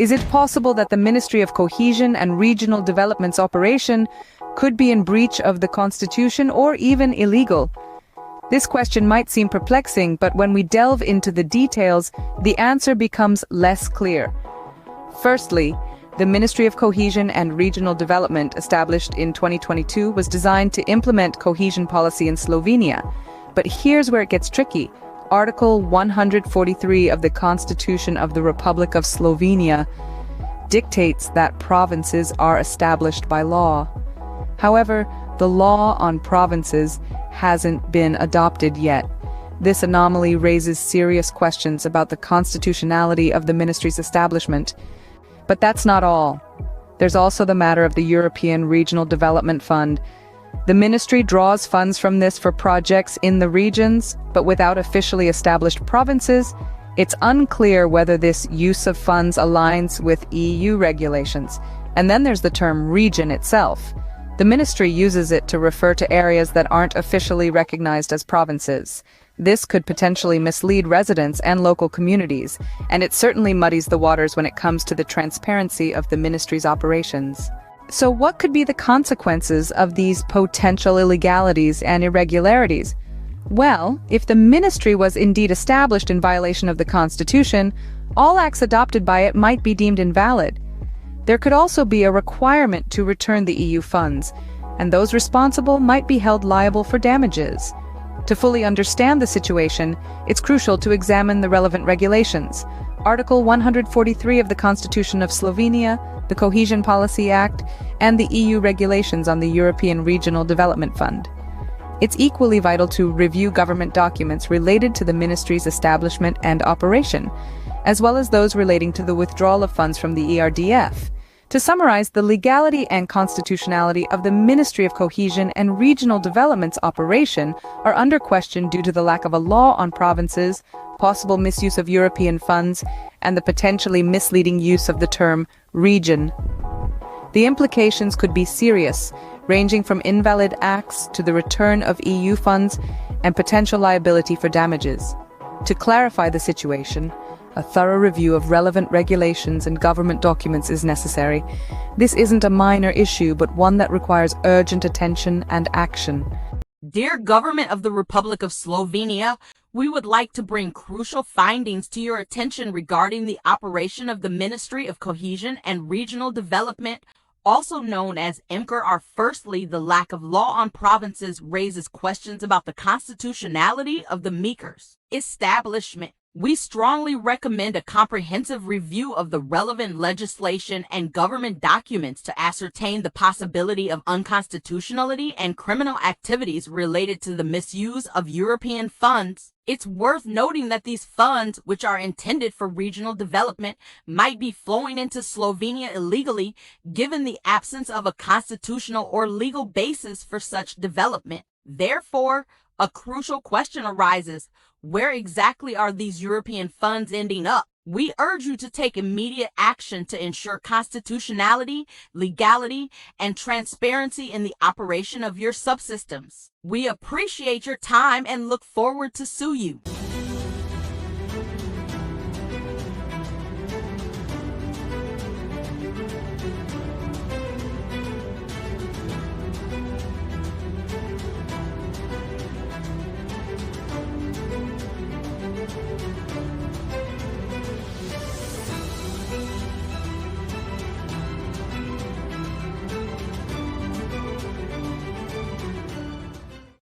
Is it possible that the Ministry of Cohesion and Regional Development's operation could be in breach of the Constitution or even illegal? This question might seem perplexing, but when we delve into the details, the answer becomes less clear. Firstly, the Ministry of Cohesion and Regional Development, established in 2022, was designed to implement cohesion policy in Slovenia. But here's where it gets tricky. Article 143 of the Constitution of the Republic of Slovenia dictates that provinces are established by law. However, the law on provinces hasn't been adopted yet. This anomaly raises serious questions about the constitutionality of the ministry's establishment. But that's not all. There's also the matter of the European Regional Development Fund. The ministry draws funds from this for projects in the regions, but without officially established provinces, it's unclear whether this use of funds aligns with EU regulations. And then there's the term region itself. The ministry uses it to refer to areas that aren't officially recognized as provinces. This could potentially mislead residents and local communities, and it certainly muddies the waters when it comes to the transparency of the ministry's operations. So what could be the consequences of these potential illegalities and irregularities? Well, if the ministry was indeed established in violation of the Constitution, all acts adopted by it might be deemed invalid. There could also be a requirement to return the EU funds, and those responsible might be held liable for damages. To fully understand the situation, it's crucial to examine the relevant regulations. Article 143 of the Constitution of Slovenia, the Cohesion Policy Act, and the EU regulations on the European Regional Development Fund. It's equally vital to review government documents related to the ministry's establishment and operation, as well as those relating to the withdrawal of funds from the ERDF. To summarize, the legality and constitutionality of the Ministry of Cohesion and Regional Development's operation are under question due to the lack of a law on provinces, possible misuse of European funds, and the potentially misleading use of the term region. The implications could be serious, ranging from invalid acts to the return of EU funds and potential liability for damages. To clarify the situation, a thorough review of relevant regulations and government documents is necessary. This isn't a minor issue, but one that requires urgent attention and action. Dear Government of the Republic of Slovenia, we would like to bring crucial findings to your attention regarding the operation of the Ministry of Cohesion and Regional Development, also known as MCR. Firstly, the lack of law on provinces raises questions about the constitutionality of the MCR's establishment. We strongly recommend a comprehensive review of the relevant legislation and government documents to ascertain the possibility of unconstitutionality and criminal activities related to the misuse of European funds. It's worth noting that these funds, which are intended for regional development, might be flowing into Slovenia illegally, given the absence of a constitutional or legal basis for such development. Therefore, a crucial question arises: where exactly are these European funds ending up? We urge you to take immediate action to ensure constitutionality, legality, and transparency in the operation of your subsystems. We appreciate your time and look forward to sue you.